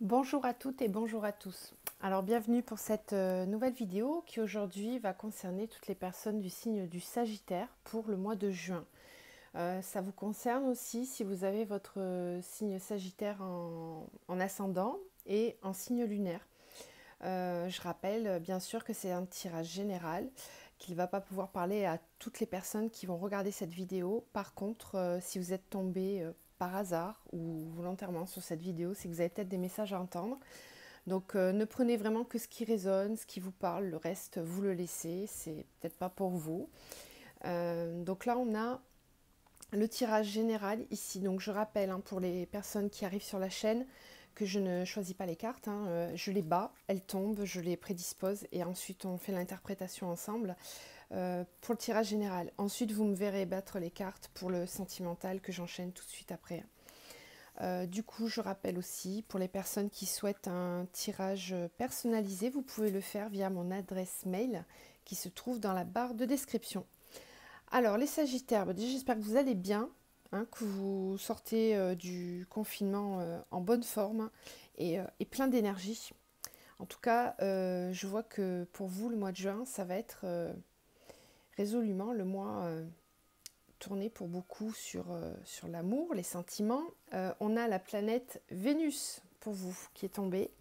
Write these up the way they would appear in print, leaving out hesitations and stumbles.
Bonjour à toutes et bonjour à tous. Alors bienvenue pour cette nouvelle vidéo qui aujourd'hui va concerner toutes les personnes du signe du Sagittaire pour le mois de juin. Ça vous concerne aussi si vous avez votre signe Sagittaire en ascendant et en signe lunaire. Je rappelle bien sûr que c'est un tirage général, qu'il ne va pas pouvoir parler à toutes les personnes qui vont regarder cette vidéo. Par contre, si vous êtes tombé par hasard ou volontairement sur cette vidéo, c'est que vous avez peut-être des messages à entendre. Donc ne prenez vraiment que ce qui résonne, ce qui vous parle, le reste vous le laissez, c'est peut-être pas pour vous. Donc là on a le tirage général ici. Donc je rappelle pour les personnes qui arrivent sur la chaîne que je ne choisis pas les cartes, je les bats, elles tombent, je les prédispose et ensuite on fait l'interprétation ensemble pour le tirage général. Ensuite vous me verrez battre les cartes pour le sentimental que j'enchaîne tout de suite après. Du coup, je rappelle aussi, pour les personnes qui souhaitent un tirage personnalisé, vous pouvez le faire via mon adresse mail qui se trouve dans la barre de description. Alors, les Sagittaires, déjà j'espère que vous allez bien, que vous sortez du confinement en bonne forme et plein d'énergie. En tout cas, je vois que pour vous, le mois de juin, ça va être résolument le mois tourné pour beaucoup sur l'amour, les sentiments. On a la planète Vénus pour vous qui est tombée.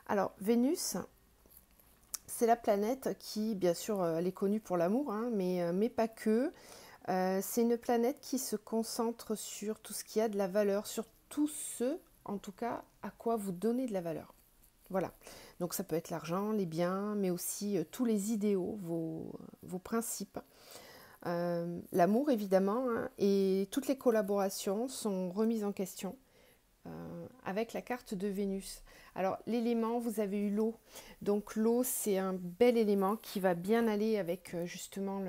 Alors Vénus, c'est la planète qui, bien sûr, elle est connue pour l'amour, mais pas que. C'est une planète qui se concentre sur tout ce qui a de la valeur, sur tout ce, en tout cas, à quoi vous donnez de la valeur. Voilà. Donc ça peut être l'argent, les biens, mais aussi tous les idéaux, vos principes. L'amour évidemment, et toutes les collaborations sont remises en question avec la carte de Vénus. Alors l'élément, vous avez eu l'eau, donc l'eau c'est un bel élément qui va bien aller avec justement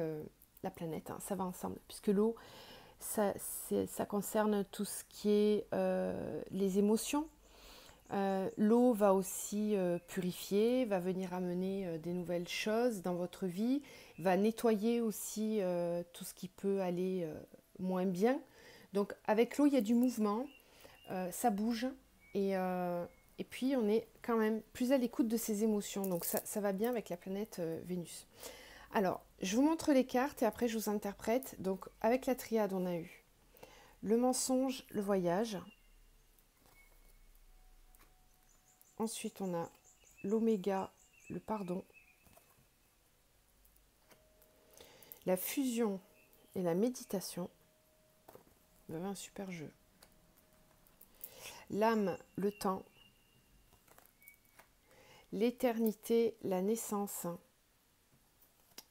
la planète, ça va ensemble, puisque l'eau ça concerne tout ce qui est les émotions. L'eau va aussi purifier, va venir amener des nouvelles choses dans votre vie, va nettoyer aussi tout ce qui peut aller moins bien. Donc avec l'eau, il y a du mouvement, ça bouge et puis on est quand même plus à l'écoute de ses émotions. Donc ça va bien avec la planète Vénus. Alors, je vous montre les cartes et après je vous interprète. Donc avec la triade, on a eu le mensonge, le voyage. Ensuite, on a l'oméga, le pardon, la fusion et la méditation. Vous avez un super jeu. L'âme, le temps, l'éternité, la naissance.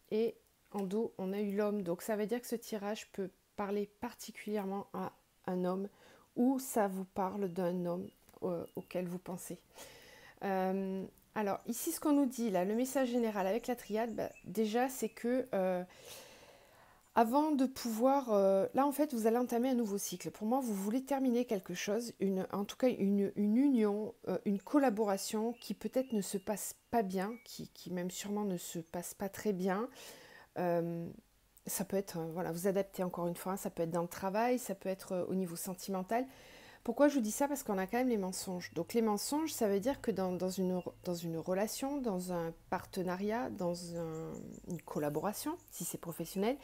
Et en dos, on a eu l'homme. Donc ça veut dire que ce tirage peut parler particulièrement à un homme ou ça vous parle d'un homme auquel vous pensez. Alors ici, ce qu'on nous dit, là, le message général avec la triade, déjà, c'est que avant de pouvoir... là, en fait, vous allez entamer un nouveau cycle. Pour moi, vous voulez terminer quelque chose, en tout cas une union, une collaboration qui peut-être ne se passe pas bien, qui même sûrement ne se passe pas très bien. Ça peut être, voilà, vous adaptez encore une fois, ça peut être dans le travail, ça peut être au niveau sentimental. Pourquoi je vous dis ça? Parce qu'on a quand même les mensonges. Donc les mensonges, ça veut dire que dans une relation, dans un partenariat, une collaboration, si c'est professionnel,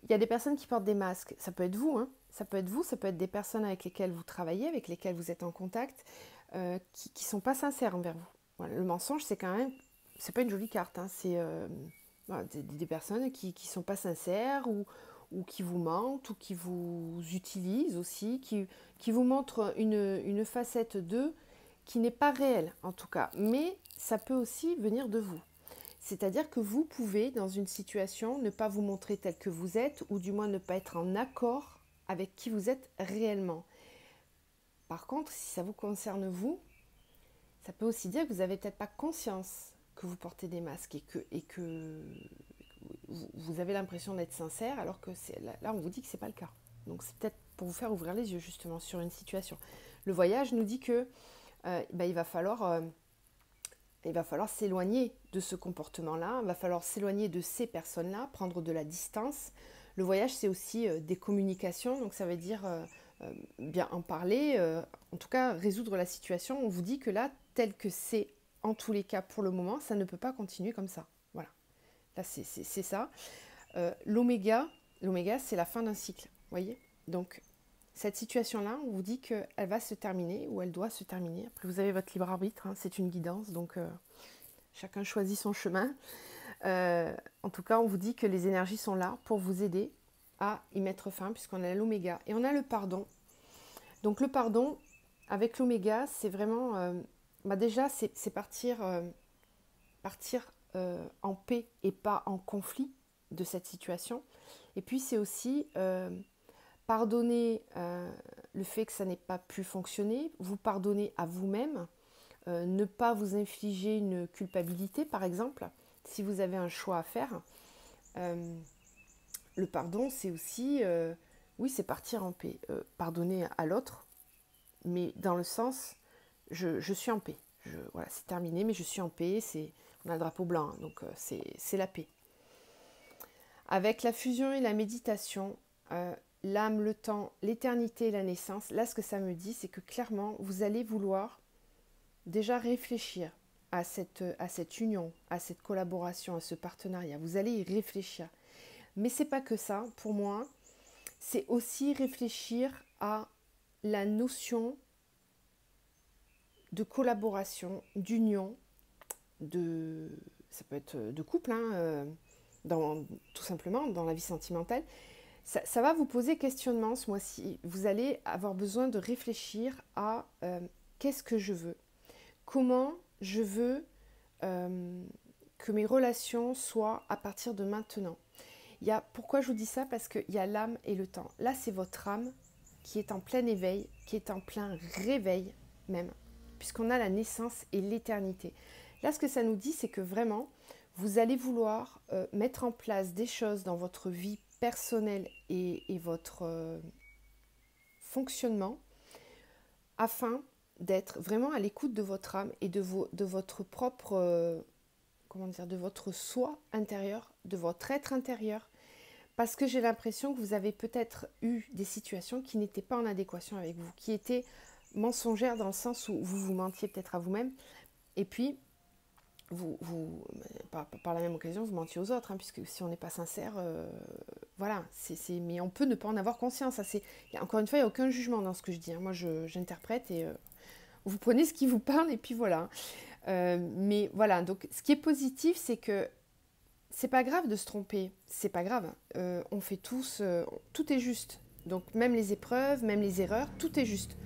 il y a des personnes qui portent des masques. Ça peut être vous, ça peut être vous, ça peut être des personnes avec lesquelles vous travaillez, avec lesquelles vous êtes en contact, qui ne sont pas sincères envers vous. Voilà, le mensonge, c'est quand même, c'est pas une jolie carte, c'est voilà, des personnes qui ne sont pas sincères ou qui vous mentent ou qui vous utilisent aussi, qui vous montrent une facette d'eux qui n'est pas réelle en tout cas, mais ça peut aussi venir de vous. C'est-à-dire que vous pouvez, dans une situation, ne pas vous montrer tel que vous êtes, ou du moins ne pas être en accord avec qui vous êtes réellement. Par contre, si ça vous concerne vous, ça peut aussi dire que vous n'avez peut-être pas conscience que vous portez des masques et que vous avez l'impression d'être sincère, alors que là, on vous dit que ce n'est pas le cas. Donc c'est peut-être pour vous faire ouvrir les yeux justement sur une situation. Le voyage nous dit que il va falloir s'éloigner de ce comportement-là, il va falloir s'éloigner de ces personnes-là, prendre de la distance. Le voyage, c'est aussi des communications, donc ça veut dire bien en parler, en tout cas résoudre la situation. On vous dit que là, tel que c'est en tous les cas pour le moment, ça ne peut pas continuer comme ça. Voilà, là c'est ça. L'oméga, c'est la fin d'un cycle, voyez. Donc cette situation-là, on vous dit qu'elle va se terminer ou elle doit se terminer. Après, vous avez votre libre arbitre, hein, c'est une guidance, donc chacun choisit son chemin. En tout cas, on vous dit que les énergies sont là pour vous aider à y mettre fin, puisqu'on a l'oméga. Et on a le pardon. Donc le pardon, avec l'oméga, c'est vraiment... déjà, c'est partir, en paix et pas en conflit de cette situation. Et puis c'est aussi pardonner le fait que ça n'ait pas pu fonctionner, vous pardonner à vous-même, ne pas vous infliger une culpabilité, par exemple, si vous avez un choix à faire. Le pardon, c'est aussi, oui, c'est partir en paix. Pardonner à l'autre, mais dans le sens, je suis en paix. Voilà, c'est terminé, mais je suis en paix. On a le drapeau blanc, hein, donc c'est la paix. Avec la fusion et la méditation, l'âme, le temps, l'éternité et la naissance, là, ce que ça me dit, c'est que clairement, vous allez vouloir déjà réfléchir à cette union, à cette collaboration, à ce partenariat. Vous allez y réfléchir. Mais c'est pas que ça, pour moi, c'est aussi réfléchir à la notion de collaboration, d'union, ça peut être de couple, hein, tout simplement dans la vie sentimentale. Ça va vous poser questionnement ce mois-ci. Vous allez avoir besoin de réfléchir à qu'est-ce que je veux, comment je veux que mes relations soient à partir de maintenant. Pourquoi je vous dis ça? Parce qu'il y a l'âme et le temps. Là, c'est votre âme qui est en plein éveil, qui est en plein réveil même, puisqu'on a la naissance et l'éternité. Là, ce que ça nous dit, c'est que vraiment, vous allez vouloir mettre en place des choses dans votre vie personnelle et votre fonctionnement afin d'être vraiment à l'écoute de votre âme et de votre propre, de votre soi intérieur, de votre être intérieur. Parce que j'ai l'impression que vous avez peut-être eu des situations qui n'étaient pas en adéquation avec vous, qui étaient mensongères dans le sens où vous vous mentiez peut-être à vous-même. Et puis, par la même occasion, vous mentiez aux autres, hein, puisque si on n'est pas sincère, voilà. Mais on peut ne pas en avoir conscience. Encore une fois, il n'y a aucun jugement dans ce que je dis. Hein. Moi, j'interprète et vous prenez ce qui vous parle et puis voilà. Mais voilà, donc ce qui est positif, c'est que c'est pas grave de se tromper, c'est pas grave. On fait tous, tout est juste. Donc même les épreuves, même les erreurs, tout est juste.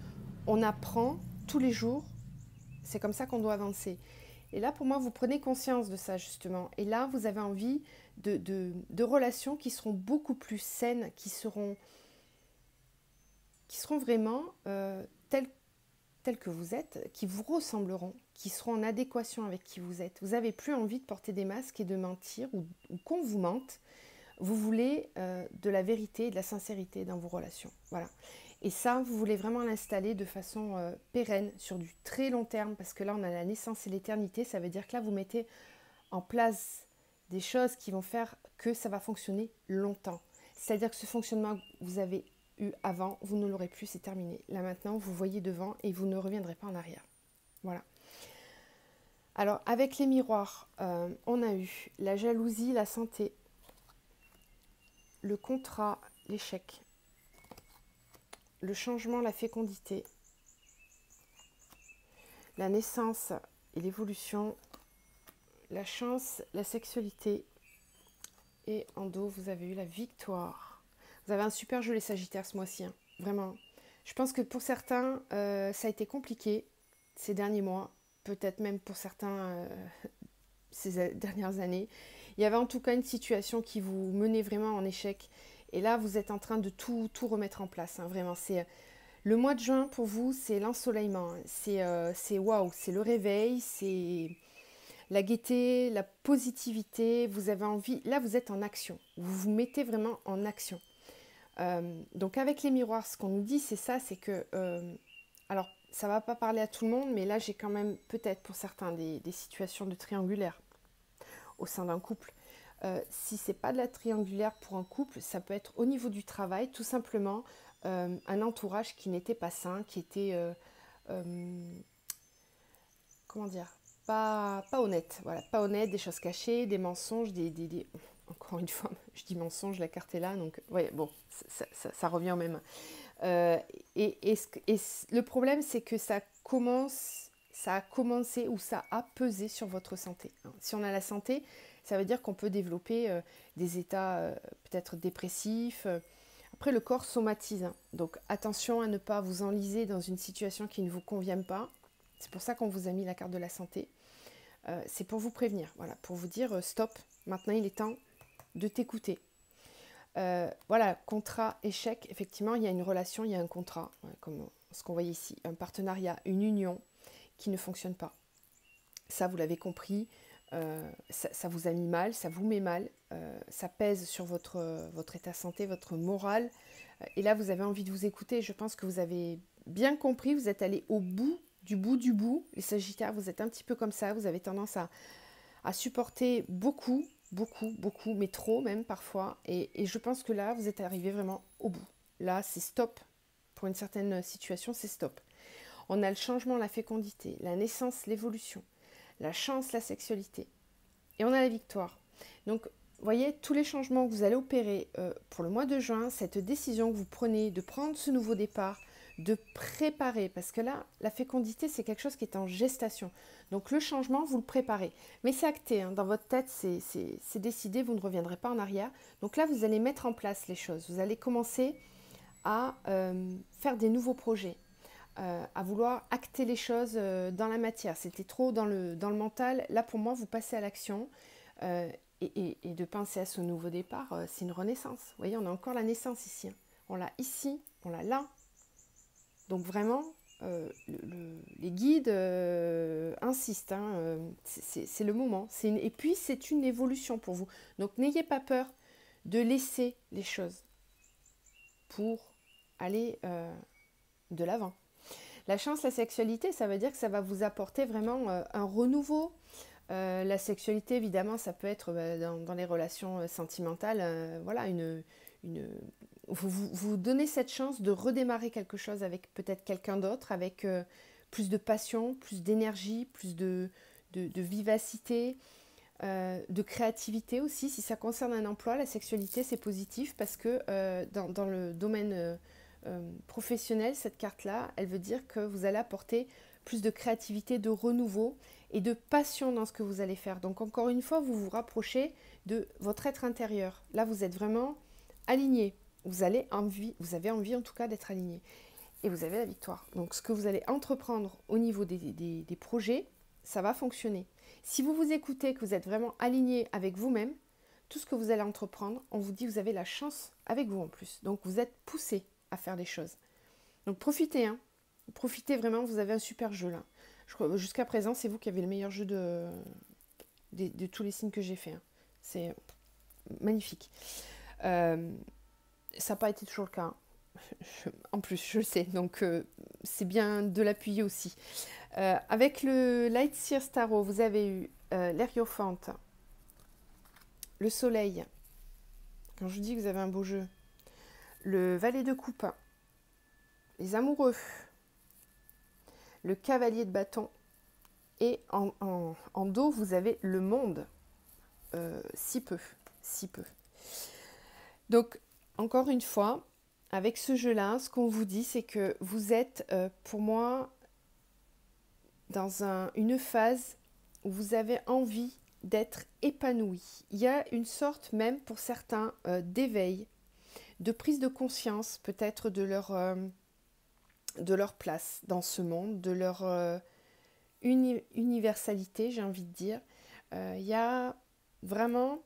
On apprend tous les jours, c'est comme ça qu'on doit avancer. Et là, pour moi, vous prenez conscience de ça justement. Et là, vous avez envie de relations qui seront beaucoup plus saines, qui seront vraiment tels que vous êtes, qui vous ressembleront, qui seront en adéquation avec qui vous êtes. Vous n'avez plus envie de porter des masques et de mentir ou qu'on vous mente. Vous voulez de la vérité et de la sincérité dans vos relations. Voilà. Et ça, vous voulez vraiment l'installer de façon pérenne, sur du très long terme, parce que là, on a la naissance et l'éternité. Ça veut dire que là, vous mettez en place des choses qui vont faire que ça va fonctionner longtemps. C'est-à-dire que ce fonctionnement que vous avez eu avant, vous ne l'aurez plus, c'est terminé. Là maintenant, vous voyez devant et vous ne reviendrez pas en arrière. Voilà. Alors, avec les miroirs, on a eu la jalousie, la santé, le contrat, l'échec, le changement, la fécondité, la naissance et l'évolution, la chance, la sexualité, et en dos, vous avez eu la victoire. Vous avez un super jeu les Sagittaires ce mois-ci, hein. Vraiment. Je pense que pour certains, ça a été compliqué ces derniers mois, peut-être même pour certains ces dernières années. Il y avait en tout cas une situation qui vous menait vraiment en échec. Et là, vous êtes en train de tout remettre en place, hein, vraiment. Le mois de juin, pour vous, c'est l'ensoleillement. C'est waouh, c'est le réveil, c'est la gaieté, la positivité. Vous avez envie, là, vous êtes en action. Vous vous mettez vraiment en action. Donc avec les miroirs, ce qu'on nous dit, c'est ça, c'est que... alors, ça ne va pas parler à tout le monde, mais là, j'ai quand même peut-être pour certains des situations de triangulaire au sein d'un couple. Si ce n'est pas de la triangulaire pour un couple, ça peut être au niveau du travail, tout simplement un entourage qui n'était pas sain, qui était, comment dire, pas honnête. Voilà, pas honnête, des choses cachées, des mensonges, encore une fois, je dis mensonge, la carte est là, donc ouais, bon, ça revient au même. Euh, le problème, c'est que ça a commencé ou ça a pesé sur votre santé. Si on a la santé, ça veut dire qu'on peut développer des états peut-être dépressifs. Après, le corps somatise. Donc, attention à ne pas vous enliser dans une situation qui ne vous convient pas. C'est pour ça qu'on vous a mis la carte de la santé. C'est pour vous prévenir, voilà, pour vous dire stop, maintenant il est temps de t'écouter. Voilà, contrat, échec, effectivement, il y a une relation, il y a un contrat, comme ce qu'on voyait ici, un partenariat, une union qui ne fonctionne pas. Ça, vous l'avez compris, ça vous a mis mal, ça vous met mal, ça pèse sur votre état de santé, votre morale. Et là, vous avez envie de vous écouter. Je pense que vous avez bien compris, vous êtes allé au bout du bout du bout. Les Sagittaires, vous êtes un petit peu comme ça, vous avez tendance à supporter beaucoup, mais trop même parfois. Et je pense que là, vous êtes arrivé vraiment au bout. Là, c'est stop. Pour une certaine situation, c'est stop. On a le changement, la fécondité, la naissance, l'évolution, la chance, la sexualité. Et on a la victoire. Donc, vous voyez, tous les changements que vous allez opérer pour le mois de juin, cette décision que vous prenez de prendre ce nouveau départ, de préparer, parce que là, la fécondité, c'est quelque chose qui est en gestation. Donc le changement, vous le préparez. Mais c'est acté, hein, dans votre tête, c'est décidé, vous ne reviendrez pas en arrière. Donc là, vous allez mettre en place les choses. Vous allez commencer à faire des nouveaux projets, à vouloir acter les choses dans la matière. C'était trop dans le mental. Là, pour moi, vous passez à l'action. Et de penser à ce nouveau départ, c'est une renaissance. Vous voyez, on a encore la naissance ici. Hein. On l'a ici, on l'a là. Donc vraiment, les guides insistent, hein, c'est le moment. Et puis c'est une évolution pour vous. Donc n'ayez pas peur de laisser les choses pour aller de l'avant. La chance, la sexualité, ça veut dire que ça va vous apporter vraiment un renouveau. La sexualité, évidemment, ça peut être dans les relations sentimentales, voilà, vous donnez cette chance de redémarrer quelque chose avec peut-être quelqu'un d'autre, avec plus de passion, plus d'énergie, plus de vivacité, de créativité aussi. Si ça concerne un emploi, la sexualité, c'est positif parce que dans le domaine professionnel, cette carte-là, elle veut dire que vous allez apporter plus de créativité, de renouveau et de passion dans ce que vous allez faire. Donc encore une fois, vous vous rapprochez de votre être intérieur. Là, vous êtes vraiment aligné. Vous avez envie en tout cas d'être aligné. Et vous avez la victoire. Donc ce que vous allez entreprendre au niveau des projets, ça va fonctionner. Si vous vous écoutez, que vous êtes vraiment aligné avec vous-même, tout ce que vous allez entreprendre, on vous dit que vous avez la chance avec vous en plus. Donc vous êtes poussé à faire les choses. Donc profitez, hein. Profitez vraiment, vous avez un super jeu là. Jusqu'à présent, c'est vous qui avez le meilleur jeu de tous les signes que j'ai fait. Hein. C'est magnifique. Ça n'a pas été toujours le cas. Hein. En plus, je le sais. Donc, c'est bien de l'appuyer aussi. Avec le Light Seer Starro, vous avez eu l'Hierophante, le Soleil. Quand je dis que vous avez un beau jeu. Le Valet de Coupe, les Amoureux, le Cavalier de Bâton. Et en dos, vous avez le Monde. Si peu. Donc, encore une fois, avec ce jeu-là, ce qu'on vous dit, c'est que vous êtes, pour moi, dans une phase où vous avez envie d'être épanoui. Il y a une sorte, même pour certains, d'éveil, de prise de conscience, peut-être de leur place dans ce monde, de leur universalité, j'ai envie de dire. Il y a vraiment...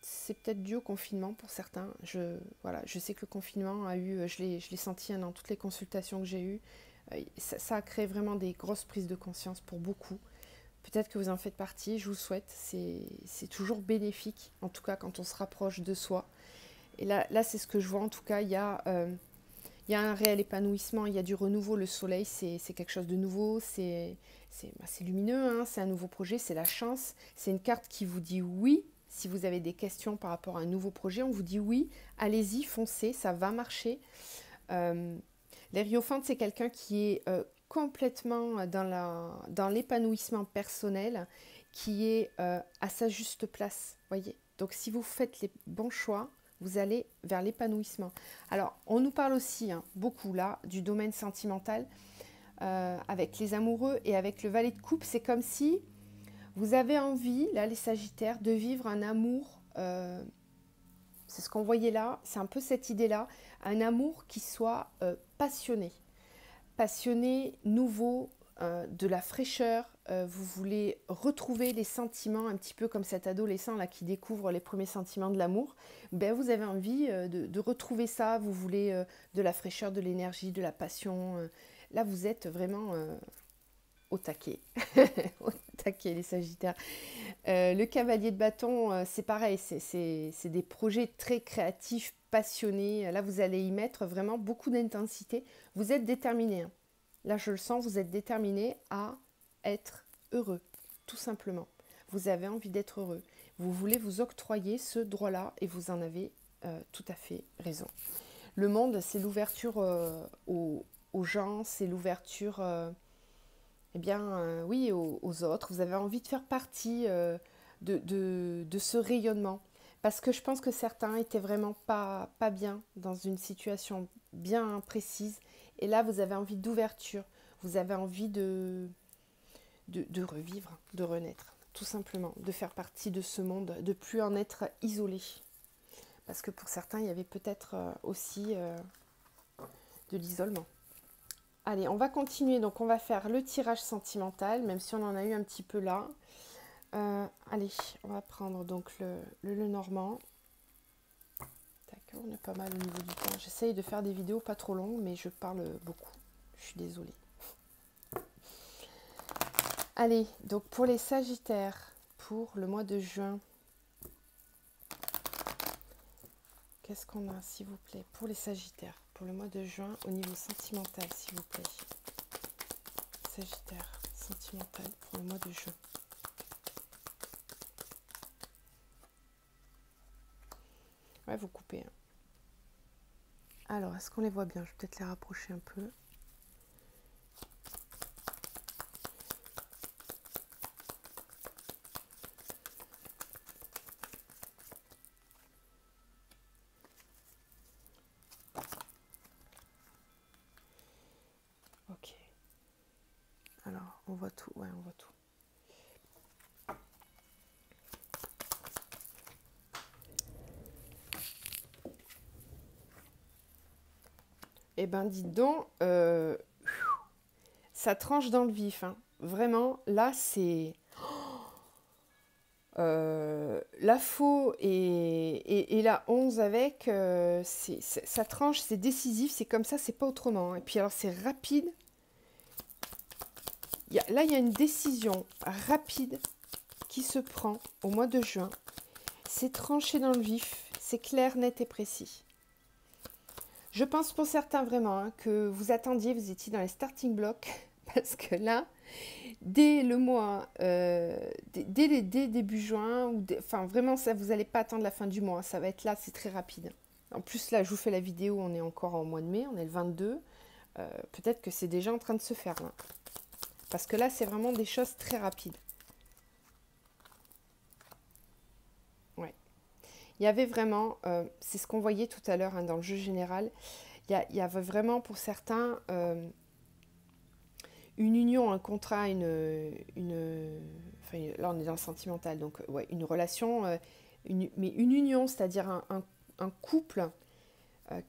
C'est peut-être dû au confinement pour certains. Je sais que le confinement a eu, je l'ai senti dans toutes les consultations que j'ai eues, ça a créé vraiment des grosses prises de conscience pour beaucoup. Peut-être que vous en faites partie, je vous souhaite. C'est toujours bénéfique, en tout cas quand on se rapproche de soi. Et là c'est ce que je vois, en tout cas, il y a un réel épanouissement, il y a du renouveau. Le soleil, c'est quelque chose de nouveau, c'est lumineux, hein, c'est un nouveau projet, c'est la chance. C'est une carte qui vous dit oui. Si vous avez des questions par rapport à un nouveau projet, on vous dit oui, allez-y, foncez, ça va marcher. L'Hierophante, c'est quelqu'un qui est complètement dans l'épanouissement personnel, qui est à sa juste place, voyez. Donc si vous faites les bons choix, vous allez vers l'épanouissement. Alors, on nous parle aussi beaucoup là du domaine sentimental avec les amoureux et avec le valet de coupe. C'est comme si vous avez envie, là les Sagittaires, de vivre un amour, c'est ce qu'on voyait là, c'est un peu cette idée-là, un amour qui soit passionné, nouveau, de la fraîcheur. Vous voulez retrouver les sentiments, un petit peu comme cet adolescent là qui découvre les premiers sentiments de l'amour. Ben, vous avez envie de retrouver ça, vous voulez de la fraîcheur, de l'énergie, de la passion. Là, vous êtes vraiment au taquet, au taquet les Sagittaires. Le cavalier de bâton, c'est pareil, c'est des projets très créatifs, passionnés. Là, vous allez y mettre vraiment beaucoup d'intensité. Vous êtes déterminé. Là, je le sens, vous êtes déterminé à être heureux, tout simplement. Vous avez envie d'être heureux. Vous voulez vous octroyer ce droit-là et vous en avez tout à fait raison. Le monde, c'est l'ouverture aux gens, c'est l'ouverture oui, aux autres. Vous avez envie de faire partie de ce rayonnement. Parce que je pense que certains étaient vraiment pas bien dans une situation bien précise. Et là, vous avez envie d'ouverture. Vous avez envie de revivre, de renaître. Tout simplement. De faire partie de ce monde. De plus en être isolé. Parce que pour certains, il y avait peut-être aussi de l'isolement. Allez, on va continuer. Donc, on va faire le tirage sentimental, même si on en a eu un petit peu là. Allez, on va prendre donc le Lenormand. D'accord, on est pas mal au niveau du temps. J'essaye de faire des vidéos pas trop longues, mais je parle beaucoup. Je suis désolée. Allez, donc pour les Sagittaires, pour le mois de juin, qu'est-ce qu'on a, s'il vous plaît, pour les Sagittaires, pour le mois de juin, au niveau sentimental, s'il vous plaît. Sagittaire, sentimental, pour le mois de juin. Ouais, vous coupez. Alors, est-ce qu'on les voit bien? Je vais peut-être les rapprocher un peu. Ok. Alors, on voit tout. Ouais, on voit tout. Eh ben, dites donc, ça tranche dans le vif. Vraiment, là, c'est... la faux et la 11 avec, ça tranche, c'est décisif, c'est comme ça, c'est pas autrement. Et puis alors, c'est rapide. Là, il y a une décision rapide qui se prend au mois de juin. C'est tranché dans le vif, c'est clair, net et précis. Je pense pour certains vraiment que vous attendiez, vous étiez dans les starting blocks, parce que là, dès le mois, dès début juin, enfin vraiment, ça, vous n'allez pas attendre la fin du mois, ça va être là, c'est très rapide. En plus, là, je vous fais la vidéo, on est encore en mois de mai, on est le 22. Peut-être que c'est déjà en train de se faire, là. Parce que là, c'est vraiment des choses très rapides. Ouais. Il y avait vraiment, c'est ce qu'on voyait tout à l'heure dans le jeu général, il y avait vraiment pour certains une union, un contrat, enfin, là on est dans le sentimental, donc ouais, une relation, mais une union, c'est-à-dire un couple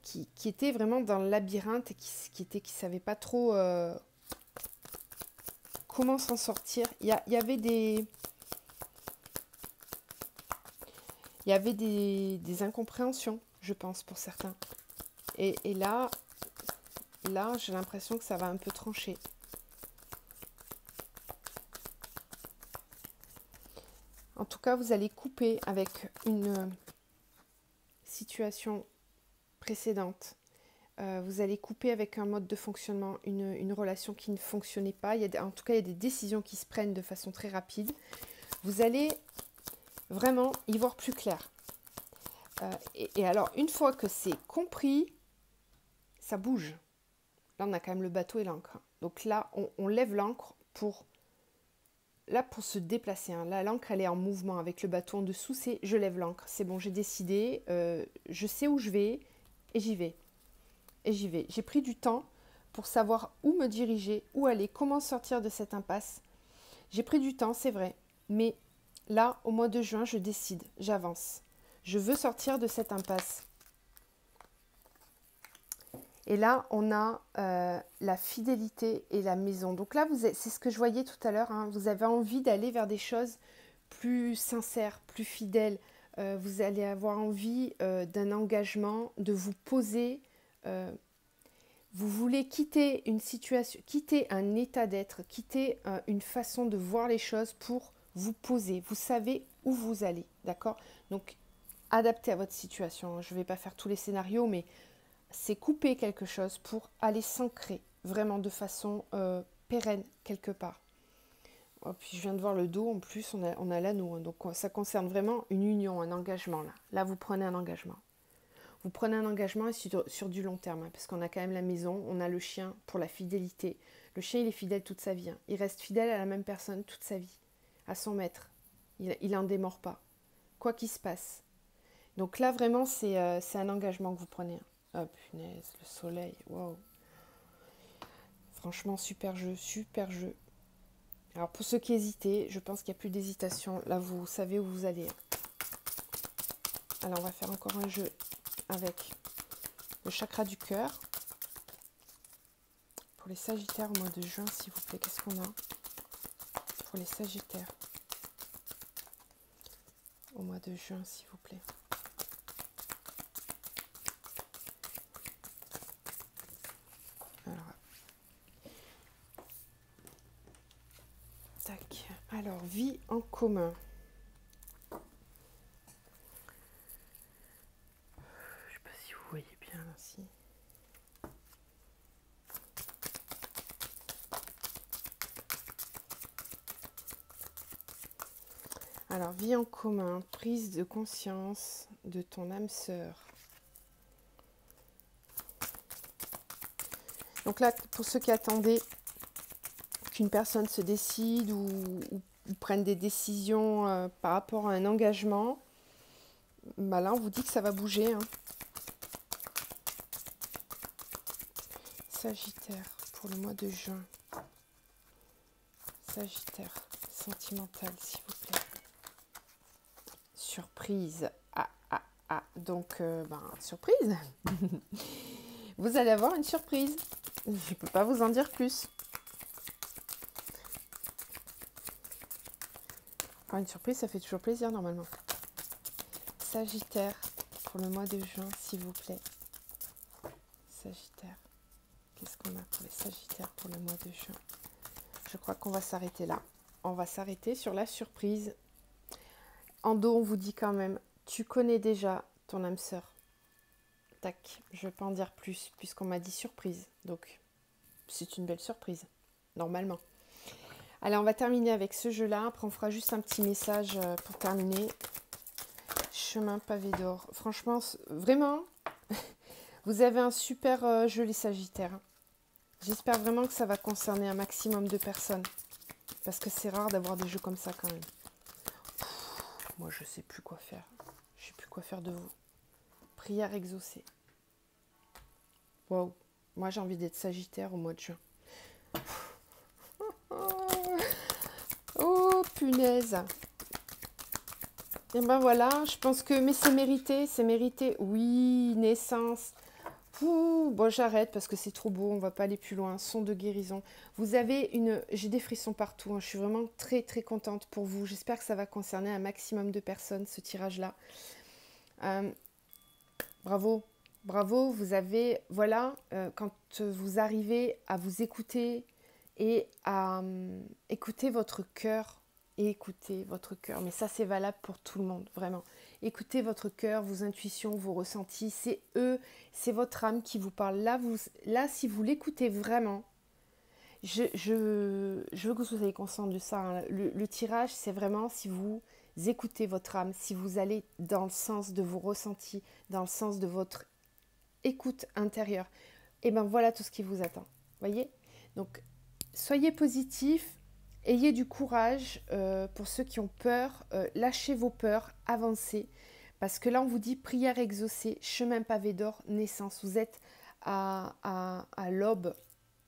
qui était vraiment dans le labyrinthe et qui ne savait pas trop comment s'en sortir. Il y avait des incompréhensions, je pense, pour certains. Et là j'ai l'impression que ça va un peu trancher. En tout cas, vous allez couper avec une situation précédente. Vous allez couper avec un mode de fonctionnement, une relation qui ne fonctionnait pas. En tout cas, il y a des décisions qui se prennent de façon très rapide. Vous allez Vraiment y voir plus clair. Et alors, une fois que c'est compris, ça bouge. Là, on a quand même le bateau et l'ancre. Donc là, on lève l'ancre pour se déplacer. Hein. Là, l'ancre, elle est en mouvement avec le bateau en dessous. C'est je lève l'ancre. C'est bon, j'ai décidé. Je sais où je vais et j'y vais. Et j'y vais. J'ai pris du temps pour savoir où me diriger, où aller, comment sortir de cette impasse. J'ai pris du temps, c'est vrai. Mais là, au mois de juin, je décide. J'avance. Je veux sortir de cette impasse. Et là, on a la fidélité et la maison. Donc là, c'est ce que je voyais tout à l'heure. Hein, vous avez envie d'aller vers des choses plus sincères, plus fidèles. Vous allez avoir envie d'un engagement, de vous poser. Vous voulez quitter une situation, quitter un état d'être, quitter une façon de voir les choses pour vous poser. Vous savez où vous allez, d'accord? Donc, adapté à votre situation. Je ne vais pas faire tous les scénarios, mais c'est couper quelque chose pour aller s'ancrer vraiment de façon pérenne quelque part. Oh, puis je viens de voir le dos, en plus on a l'anneau, hein, donc ça concerne vraiment une union, un engagement là. Là vous prenez un engagement. Vous prenez un engagement sur du long terme, hein, parce qu'on a quand même la maison, on a le chien pour la fidélité. Le chien il est fidèle toute sa vie, hein. Il reste fidèle à la même personne toute sa vie, à son maître. Il n'en démord pas, quoi qu'il se passe. Donc là vraiment c'est un engagement que vous prenez. Hein. Oh punaise, le soleil, waouh. Franchement, super jeu, super jeu. Alors pour ceux qui hésitaient, je pense qu'il n'y a plus d'hésitation. Là, vous savez où vous allez. Alors on va faire encore un jeu avec le chakra du cœur. Pour les sagittaires au mois de juin, s'il vous plaît, qu'est-ce qu'on a pour les sagittaires au mois de juin, s'il vous plaît. Alors, vie en commun. Je ne sais pas si vous voyez bien ici. Alors, vie en commun, prise de conscience de ton âme sœur. Donc là, pour ceux qui attendaient qu'une personne se décide ou prenne des décisions par rapport à un engagement, bah là, on vous dit que ça va bouger. Hein. Sagittaire, pour le mois de juin. Sagittaire, sentimental, s'il vous plaît. Surprise. Donc, surprise. Vous allez avoir une surprise. Je ne peux pas vous en dire plus. Une surprise, ça fait toujours plaisir normalement. Sagittaire, pour le mois de juin, s'il vous plaît. Sagittaire. Qu'est-ce qu'on a pour les Sagittaires pour le mois de juin? Je crois qu'on va s'arrêter là. On va s'arrêter sur la surprise. En dos, on vous dit quand même, tu connais déjà ton âme sœur. Tac, je ne vais pas en dire plus, puisqu'on m'a dit surprise. Donc, c'est une belle surprise, normalement. Allez, on va terminer avec ce jeu-là. Après, on fera juste un petit message pour terminer. Chemin pavé d'or. Franchement, vraiment, vous avez un super jeu, les Sagittaires. J'espère vraiment que ça va concerner un maximum de personnes. Parce que c'est rare d'avoir des jeux comme ça quand même. Moi, je ne sais plus quoi faire. Je ne sais plus quoi faire de vous. Prière exaucée. Waouh. Moi, j'ai envie d'être Sagittaire au mois de juin. Oh, punaise. Et ben voilà, je pense que... Mais c'est mérité. Oui, naissance. Ouh, bon, j'arrête parce que c'est trop beau, on va pas aller plus loin. Son de guérison. Vous avez une... J'ai des frissons partout, hein. Je suis vraiment très, très contente pour vous. J'espère que ça va concerner un maximum de personnes, ce tirage-là. Bravo. Bravo, vous avez... Voilà, quand vous arrivez à vous écouter et à écouter votre cœur, mais ça c'est valable pour tout le monde, vraiment. Écoutez votre cœur, vos intuitions, vos ressentis, c'est eux, c'est votre âme qui vous parle. Là si vous l'écoutez vraiment, je veux que vous soyez conscient de ça. Hein. Le tirage, c'est vraiment si vous écoutez votre âme, si vous allez dans le sens de vos ressentis, dans le sens de votre écoute intérieure, et bien voilà tout ce qui vous attend. Voyez? Donc, soyez positifs, ayez du courage pour ceux qui ont peur, lâchez vos peurs, avancez. Parce que là, on vous dit prière exaucée, chemin pavé d'or, naissance. Vous êtes à l'aube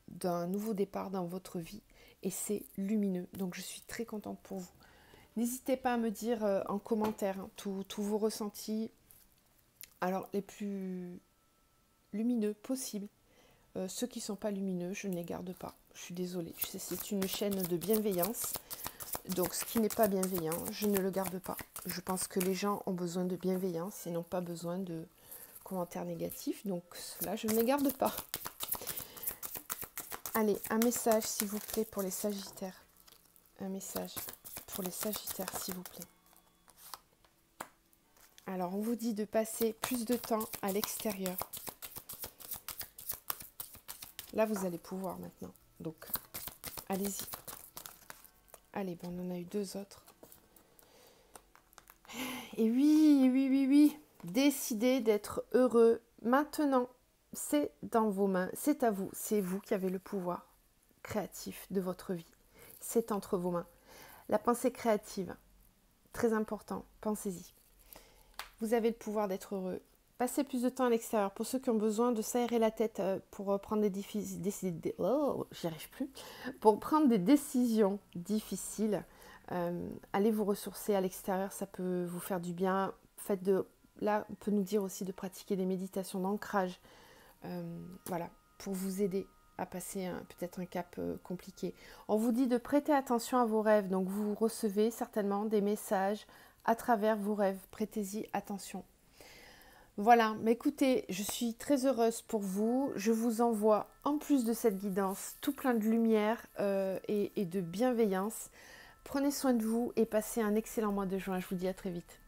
d'un nouveau départ dans votre vie et c'est lumineux. Donc, je suis très contente pour vous. N'hésitez pas à me dire en commentaire tous vos ressentis, alors les plus lumineux possibles. Ceux qui ne sont pas lumineux, je ne les garde pas. Je suis désolée. C'est une chaîne de bienveillance. Donc, ce qui n'est pas bienveillant, je ne le garde pas. Je pense que les gens ont besoin de bienveillance et n'ont pas besoin de commentaires négatifs. Donc, cela, je ne les garde pas. Allez, un message, s'il vous plaît, pour les Sagittaires. Un message pour les Sagittaires, s'il vous plaît. Alors, on vous dit de passer plus de temps à l'extérieur. Là, vous allez pouvoir maintenant. Donc, allez-y. Allez, bon, on en a eu 2 autres. Et oui. Décidez d'être heureux maintenant. C'est dans vos mains. C'est à vous. C'est vous qui avez le pouvoir créatif de votre vie. C'est entre vos mains. La pensée créative, très important. Pensez-y. Vous avez le pouvoir d'être heureux. Passez plus de temps à l'extérieur. Pour ceux qui ont besoin de s'aérer la tête pour prendre pour prendre des décisions difficiles, allez vous ressourcer à l'extérieur, ça peut vous faire du bien. Là, on peut nous dire aussi de pratiquer des méditations d'ancrage, voilà, pour vous aider à passer peut-être un cap compliqué. On vous dit de prêter attention à vos rêves, donc vous recevez certainement des messages à travers vos rêves. Prêtez-y attention. Voilà, mais écoutez, je suis très heureuse pour vous. Je vous envoie, en plus de cette guidance, tout plein de lumière et de bienveillance. Prenez soin de vous et passez un excellent mois de juin. Je vous dis à très vite.